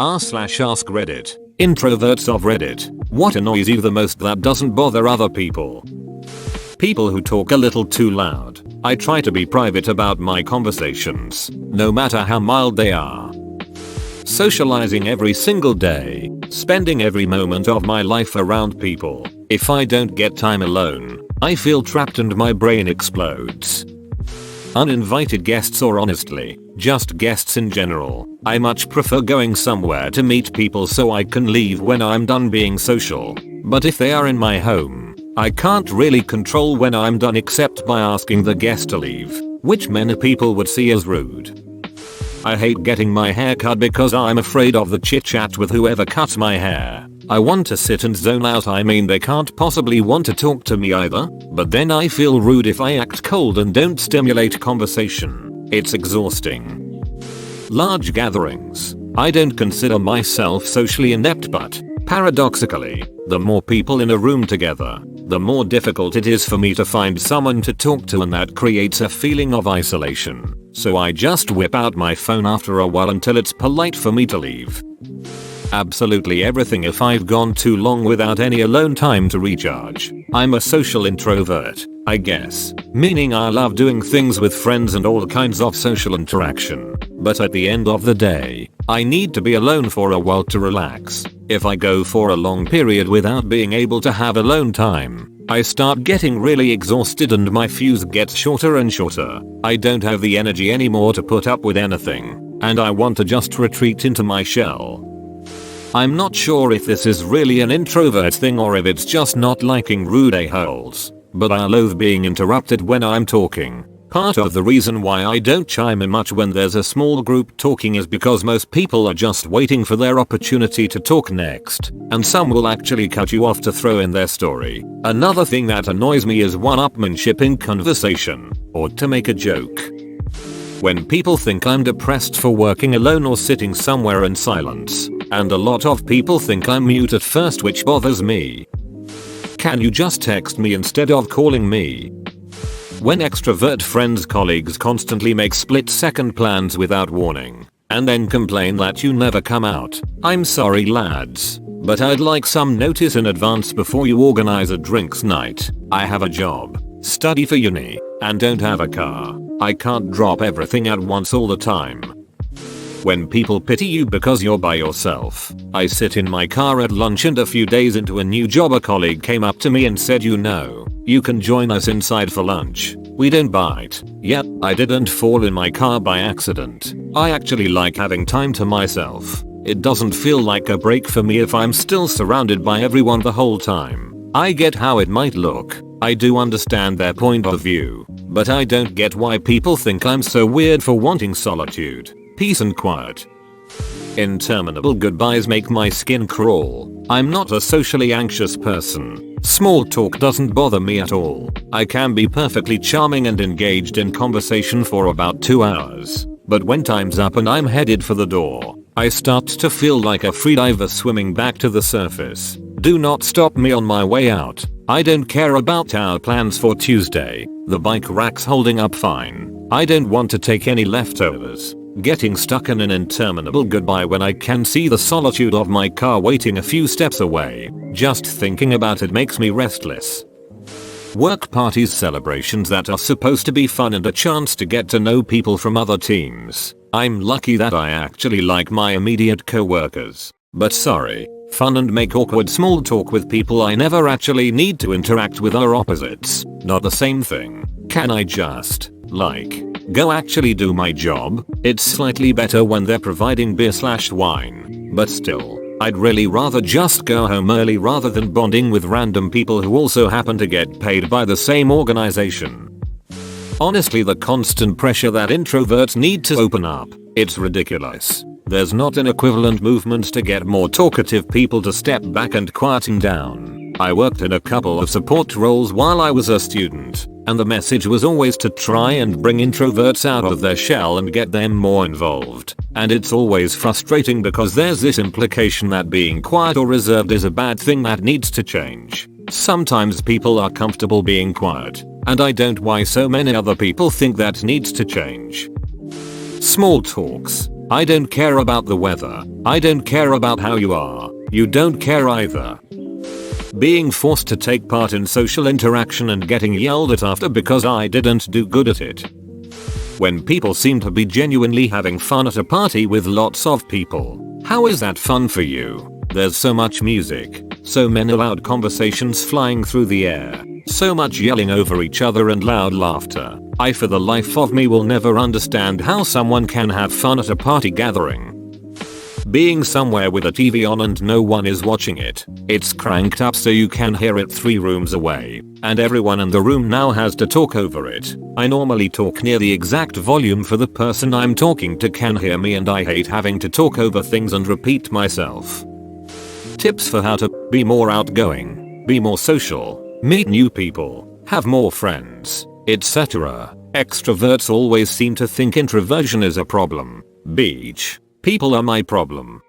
r/AskReddit. Introverts of Reddit. What annoys you the most that doesn't bother other people? People who talk a little too loud. I try to be private about my conversations, no matter how mild they are. Socializing every single day, spending every moment of my life around people. If I don't get time alone, I feel trapped and my brain explodes. Uninvited guests, or honestly, just guests in general. I much prefer going somewhere to meet people so I can leave when I'm done being social. But if they are in my home, I can't really control when I'm done except by asking the guest to leave, which many people would see as rude. I hate getting my hair cut because I'm afraid of the chit chat with whoever cuts my hair. I want to sit and zone out. I mean, they can't possibly want to talk to me either, but then I feel rude if I act cold and don't stimulate conversation. It's exhausting. Large gatherings. I don't consider myself socially inept, but paradoxically, the more people in a room together, the more difficult it is for me to find someone to talk to, and that creates a feeling of isolation. So I just whip out my phone after a while until it's polite for me to leave. Absolutely everything if I've gone too long without any alone time to recharge. I'm a social introvert, I guess, meaning I love doing things with friends and all kinds of social interaction. But at the end of the day, I need to be alone for a while to relax. If I go for a long period without being able to have alone time, I start getting really exhausted and my fuse gets shorter and shorter. I don't have the energy anymore to put up with anything, and I want to just retreat into my shell. I'm not sure if this is really an introvert thing or if it's just not liking rude a-holes, but I loathe being interrupted when I'm talking. Part of the reason why I don't chime in much when there's a small group talking is because most people are just waiting for their opportunity to talk next, and some will actually cut you off to throw in their story. Another thing that annoys me is one-upmanship in conversation, or to make a joke. When people think I'm depressed for working alone or sitting somewhere in silence, and a lot of people think I'm mute at first, which bothers me. Can you just text me instead of calling me? When extrovert friends, colleagues constantly make split-second plans without warning, and then complain that you never come out. I'm sorry lads, but I'd like some notice in advance before you organize a drinks night. I have a job, study for uni, and don't have a car. I can't drop everything at once all the time. When people pity you because you're by yourself. I sit in my car at lunch and a few days into a new job a colleague came up to me and said, you can join us inside for lunch. We don't bite. Yep, I didn't fall in my car by accident. I actually like having time to myself. It doesn't feel like a break for me if I'm still surrounded by everyone the whole time. I get how it might look. I do understand their point of view, but I don't get why people think I'm so weird for wanting solitude, peace and quiet. Interminable goodbyes make my skin crawl. I'm not a socially anxious person. Small talk doesn't bother me at all. I can be perfectly charming and engaged in conversation for about 2 hours. But when time's up and I'm headed for the door, I start to feel like a freediver swimming back to the surface. Do not stop me on my way out. I don't care about our plans for Tuesday. The bike rack's holding up fine. I don't want to take any leftovers. Getting stuck in an interminable goodbye when I can see the solitude of my car waiting a few steps away. Just thinking about it makes me restless. Work parties, celebrations that are supposed to be fun and a chance to get to know people from other teams. I'm lucky that I actually like my immediate co-workers. But sorry, fun and make awkward small talk with people I never actually need to interact with are opposites. Not the same thing. Can I just, go actually do my job? It's slightly better when they're providing beer/wine. But still, I'd really rather just go home early rather than bonding with random people who also happen to get paid by the same organization. Honestly, the constant pressure that introverts need to open up, it's ridiculous. There's not an equivalent movement to get more talkative people to step back and quieting down. I worked in a couple of support roles while I was a student, and the message was always to try and bring introverts out of their shell and get them more involved. And it's always frustrating because there's this implication that being quiet or reserved is a bad thing that needs to change. Sometimes people are comfortable being quiet, and I don't why so many other people think that needs to change. Small talks. I don't care about the weather. I don't care about how you are. You don't care either. Being forced to take part in social interaction and getting yelled at after because I didn't do good at it. When people seem to be genuinely having fun at a party with lots of people. How is that fun for you? There's so much music, so many loud conversations flying through the air, so much yelling over each other and loud laughter. I for the life of me will never understand how someone can have fun at a party gathering. Being somewhere with a TV on and no one is watching it. It's cranked up so you can hear it 3 rooms away, and everyone in the room now has to talk over it. I normally talk near the exact volume for the person I'm talking to can hear me, and I hate having to talk over things and repeat myself. Tips for how to be more outgoing, be more social, meet new people, have more friends, etc. Extroverts always seem to think introversion is a problem. Beach. People are my problem.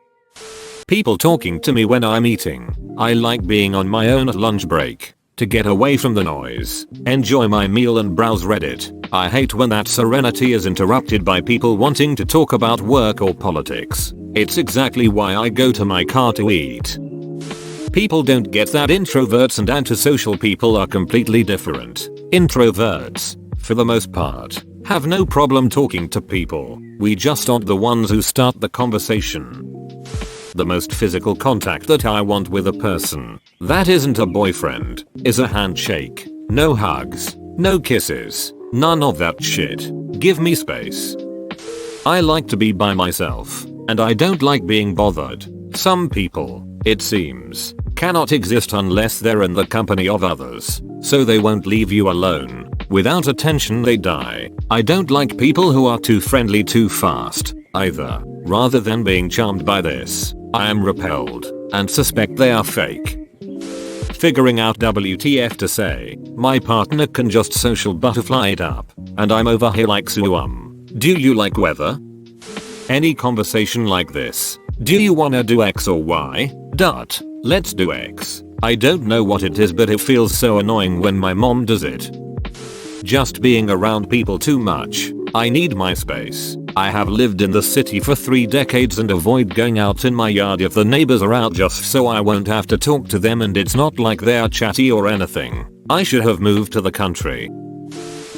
People talking to me when I'm eating. I like being on my own at lunch break. To get away from the noise. Enjoy my meal and browse Reddit. I hate when that serenity is interrupted by people wanting to talk about work or politics. It's exactly why I go to my car to eat. People don't get that introverts and antisocial people are completely different. Introverts, for the most part, have no problem talking to people. We just aren't the ones who start the conversation. The most physical contact that I want with a person that isn't a boyfriend is a handshake. No hugs, no kisses, none of that shit. Give me space. I like to be by myself, and I don't like being bothered. Some people, it seems, cannot exist unless they're in the company of others, so they won't leave you alone. Without attention they die. I don't like people who are too friendly too fast, either. Rather than being charmed by this, I am repelled, and suspect they are fake. Figuring out WTF to say, my partner can just social butterfly it up, and I'm over here like do you like weather? Any conversation like this, do you wanna do X or Y? Let's do X. I don't know what it is, but it feels so annoying when my mom does it. Just being around people too much. I need my space. I have lived in the city for 3 decades and avoid going out in my yard if the neighbors are out just so I won't have to talk to them, and it's not like they are chatty or anything. I should have moved to the country.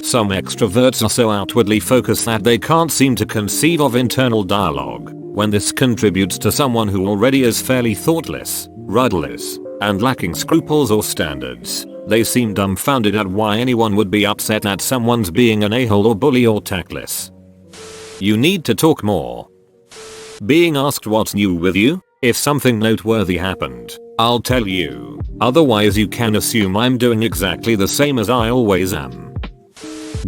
Some extroverts are so outwardly focused that they can't seem to conceive of internal dialogue. When this contributes to someone who already is fairly thoughtless, rudderless, and lacking scruples or standards, they seem dumbfounded at why anyone would be upset at someone's being an a-hole or bully or tactless. You need to talk more. Being asked what's new with you? If something noteworthy happened, I'll tell you. Otherwise you can assume I'm doing exactly the same as I always am.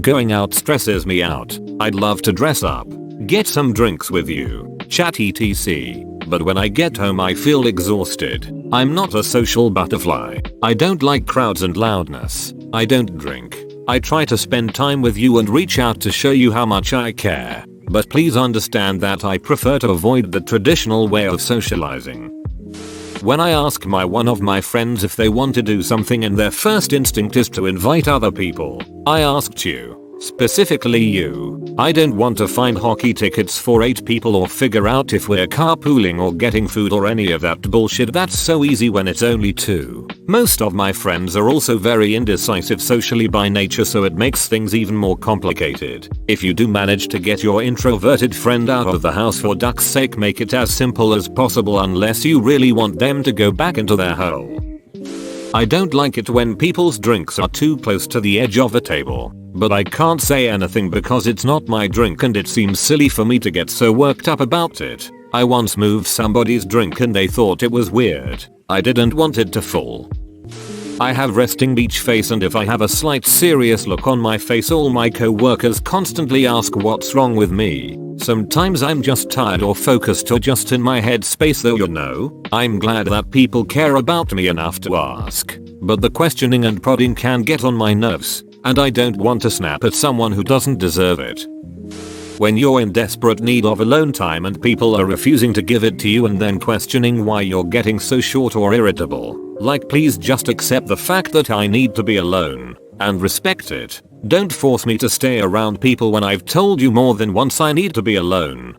Going out stresses me out. I'd love to dress up, get some drinks with you, chat etc. But when I get home I feel exhausted. I'm not a social butterfly. I don't like crowds and loudness. I don't drink. I try to spend time with you and reach out to show you how much I care. But please understand that I prefer to avoid the traditional way of socializing. When I ask one of my friends if they want to do something and their first instinct is to invite other people, I asked you. Specifically you. I don't want to find hockey tickets for 8 people or figure out if we're carpooling or getting food or any of that bullshit. That's so easy when it's only 2. Most of my friends are also very indecisive socially by nature, so it makes things even more complicated. If you do manage to get your introverted friend out of the house, for duck's sake make it as simple as possible unless you really want them to go back into their hole. I don't like it when people's drinks are too close to the edge of a table. But I can't say anything because it's not my drink and it seems silly for me to get so worked up about it. I once moved somebody's drink and they thought it was weird. I didn't want it to fall. I have resting beach face, and if I have a slight serious look on my face all my co-workers constantly ask what's wrong with me. Sometimes I'm just tired or focused or just in my head space, though I'm glad that people care about me enough to ask. But the questioning and prodding can get on my nerves. And I don't want to snap at someone who doesn't deserve it. When you're in desperate need of alone time and people are refusing to give it to you and then questioning why you're getting so short or irritable, like, please just accept the fact that I need to be alone and respect it. Don't force me to stay around people when I've told you more than once I need to be alone.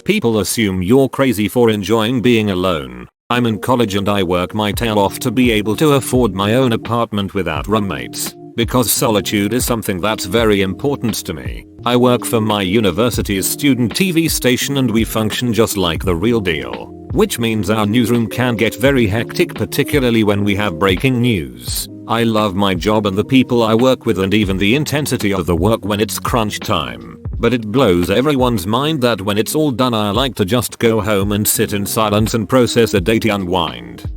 People assume you're crazy for enjoying being alone. I'm in college and I work my tail off to be able to afford my own apartment without roommates. Because solitude is something that's very important to me. I work for my university's student TV station and we function just like the real deal. Which means our newsroom can get very hectic, particularly when we have breaking news. I love my job and the people I work with and even the intensity of the work when it's crunch time. But it blows everyone's mind that when it's all done I like to just go home and sit in silence and process a day to unwind.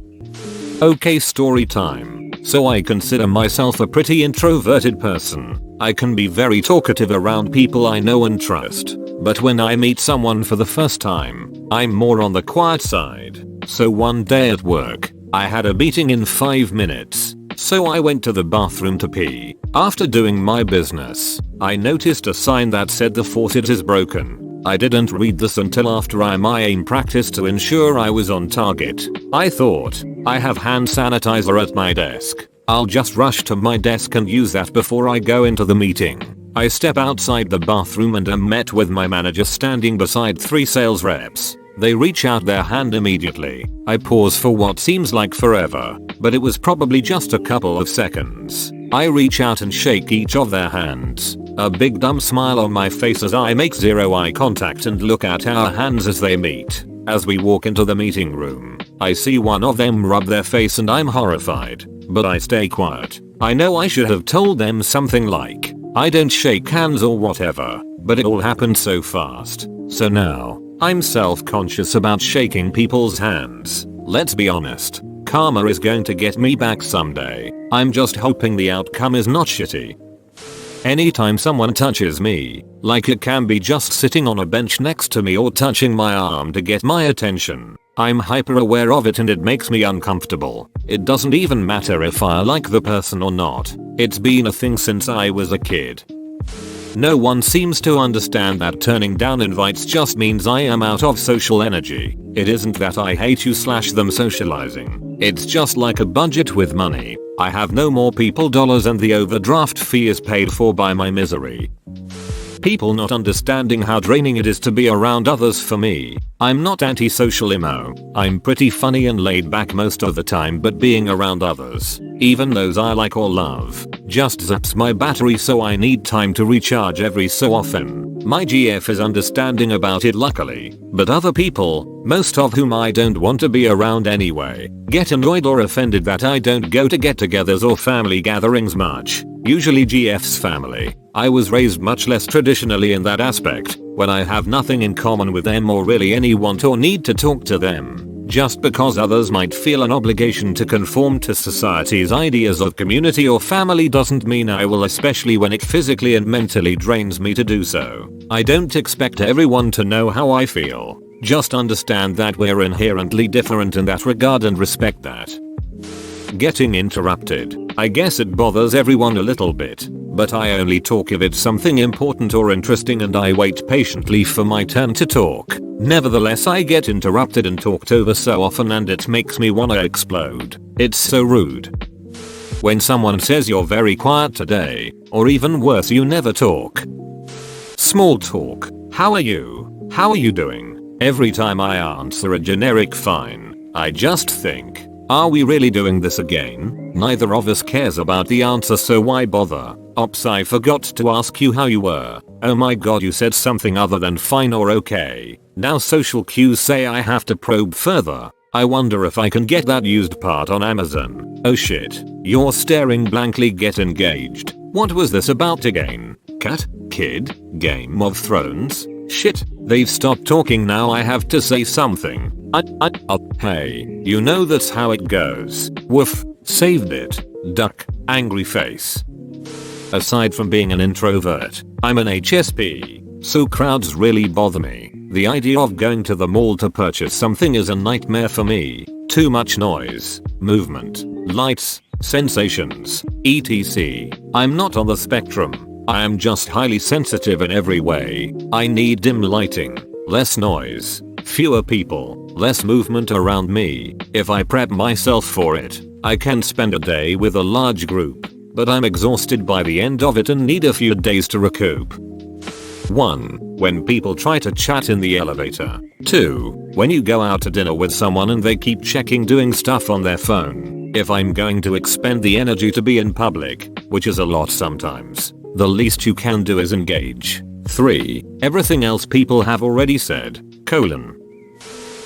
Okay, story time. So I consider myself a pretty introverted person. I can be very talkative around people I know and trust. But when I meet someone for the first time, I'm more on the quiet side. So one day at work, I had a meeting in 5 minutes. So I went to the bathroom to pee. After doing my business, I noticed a sign that said the faucet is broken. I didn't read this until after my aim practice to ensure I was on target. I thought, I have hand sanitizer at my desk. I'll just rush to my desk and use that before I go into the meeting. I step outside the bathroom and am met with my manager standing beside 3 sales reps. They reach out their hand immediately. I pause for what seems like forever, but it was probably just a couple of seconds. I reach out and shake each of their hands. A big dumb smile on my face as I make zero eye contact and look at our hands as they meet. As we walk into the meeting room, I see one of them rub their face and I'm horrified, but I stay quiet. I know I should have told them something like, I don't shake hands or whatever, but it all happened so fast. So now, I'm self-conscious about shaking people's hands. Let's be honest, karma is going to get me back someday. I'm just hoping the outcome is not shitty. Anytime someone touches me, like it can be just sitting on a bench next to me or touching my arm to get my attention, I'm hyper aware of it and it makes me uncomfortable. It doesn't even matter if I like the person or not. It's been a thing since I was a kid. No one seems to understand that turning down invites just means I am out of social energy. It isn't that I hate you / them socializing. It's just like a budget with money. I have no more people dollars and the overdraft fee is paid for by my misery. People not understanding how draining it is to be around others for me. I'm not antisocial emo. I'm pretty funny and laid back most of the time, but being around others, even those I like or love, just zaps my battery, so I need time to recharge every so often. My GF is understanding about it luckily, but other people, most of whom I don't want to be around anyway, get annoyed or offended that I don't go to get-togethers or family gatherings much. Usually GF's family. I was raised much less traditionally in that aspect, when I have nothing in common with them or really anyone or need to talk to them. Just because others might feel an obligation to conform to society's ideas of community or family doesn't mean I will, especially when it physically and mentally drains me to do so. I don't expect everyone to know how I feel. Just understand that we're inherently different in that regard and respect that. Getting interrupted. I guess it bothers everyone a little bit, but I only talk if it's something important or interesting and I wait patiently for my turn to talk. Nevertheless, I get interrupted and talked over so often and it makes me wanna explode. It's so rude. When someone says you're very quiet today, or even worse, you never talk. Small talk. How are you? How are you doing? Every time I answer a generic fine, I just think, are we really doing this again? Neither of us cares about the answer, so why bother? Ops, I forgot to ask you how you were. Oh my god, you said something other than fine or okay. Now social cues say I have to probe further. I wonder if I can get that used part on Amazon. Oh shit. You're staring blankly, get engaged. What was this about again? Cat? Kid? Game of Thrones? Shit, they've stopped talking now, I have to say something. Hey, you know that's how it goes. Woof, saved it. Duck, angry face. Aside from being an introvert, I'm an HSP, so crowds really bother me. The idea of going to the mall to purchase something is a nightmare for me. Too much noise, movement, lights, sensations, etc. I'm not on the spectrum. I am just highly sensitive in every way. I need dim lighting, less noise, fewer people, less movement around me. If I prep myself for it, I can spend a day with a large group, but I'm exhausted by the end of it and need a few days to recoup. 1. When people try to chat in the elevator. 2. When you go out to dinner with someone and they keep checking doing stuff on their phone. If I'm going to expend the energy to be in public, which is a lot sometimes, the least you can do is engage. 3. Everything else people have already said.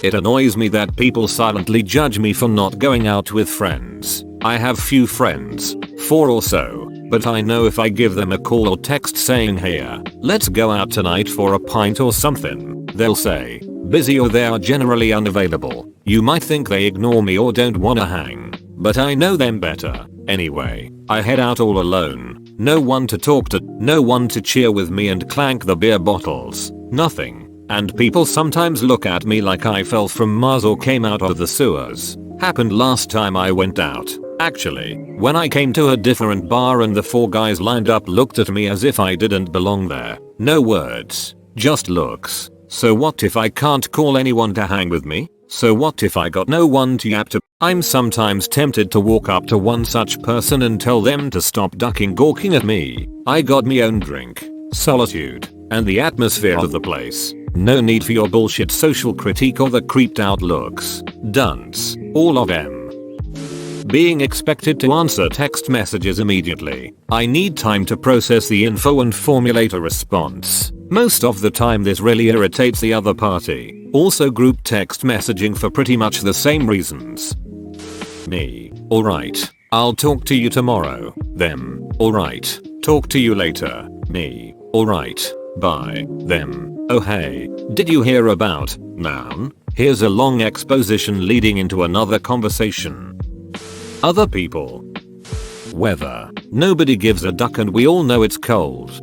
It annoys me that people silently judge me for not going out with friends. I have few friends, 4 or so, but I know if I give them a call or text saying hey, let's go out tonight for a pint or something, they'll say, busy, or they are generally unavailable. You might think they ignore me or don't wanna hang, but I know them better. Anyway, I head out all alone. No one to talk to, no one to cheer with me and clank the beer bottles. Nothing. And people sometimes look at me like I fell from Mars or came out of the sewers. Happened last time I went out. Actually, when I came to a different bar and the 4 guys lined up looked at me as if I didn't belong there. No words, just looks. So what if I can't call anyone to hang with me? So what if I got no one to yap to? I'm sometimes tempted to walk up to one such person and tell them to stop ducking gawking at me. I got me own drink, Solitude, and the atmosphere of the place. No need for your bullshit social critique or the creeped out looks. Dunce, all of them. Being expected to answer text messages immediately. I need time to process the info and formulate a response. Most of the time this really irritates the other party. Also group text messaging for pretty much the same reasons. Me. Alright, I'll talk to you tomorrow. Them. Alright, talk to you later. Me. Alright, bye. Them. Oh hey, did you hear about noun? Here's a long exposition leading into another conversation. Other people. Weather. Nobody gives a duck and we all know it's cold.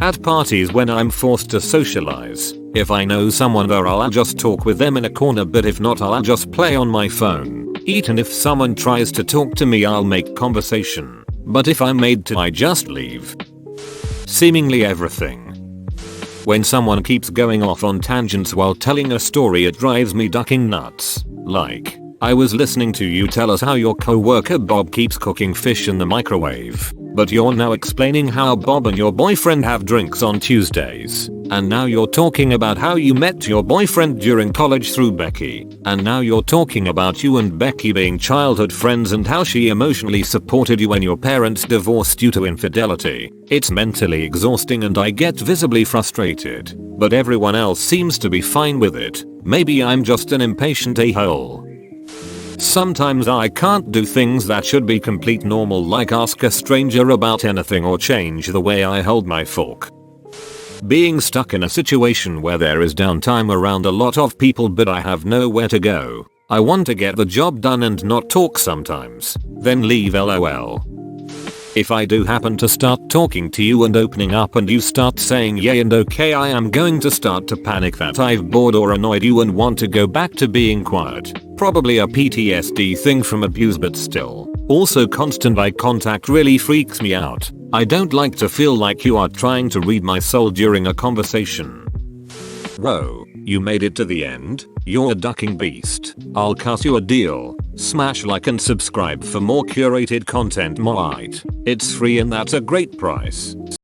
At parties when I'm forced to socialize, if I know someone there I'll just talk with them in a corner, but if not I'll just play on my phone. Even if someone tries to talk to me I'll make conversation. But if I'm made to I just leave. Seemingly everything. When someone keeps going off on tangents while telling a story it drives me ducking nuts. Like, I was listening to you tell us how your coworker Bob keeps cooking fish in the microwave, but you're now explaining how Bob and your boyfriend have drinks on Tuesdays, and now you're talking about how you met your boyfriend during college through Becky, and now you're talking about you and Becky being childhood friends and how she emotionally supported you when your parents divorced due to infidelity. It's mentally exhausting and I get visibly frustrated, but everyone else seems to be fine with it. Maybe I'm just an impatient a-hole. Sometimes I can't do things that should be complete normal, like ask a stranger about anything or change the way I hold my fork. Being stuck in a situation where there is downtime around a lot of people but I have nowhere to go. I want to get the job done and not talk sometimes, then leave lol. If I do happen to start talking to you and opening up and you start saying yay and okay, I am going to start to panic that I've bored or annoyed you and want to go back to being quiet. Probably a PTSD thing from abuse, but still. Also, constant eye contact really freaks me out. I don't like to feel like you are trying to read my soul during a conversation. Bro, you made it to the end? You're a ducking beast. I'll cut you a deal. Smash like and subscribe for more curated content. It's free and that's a great price.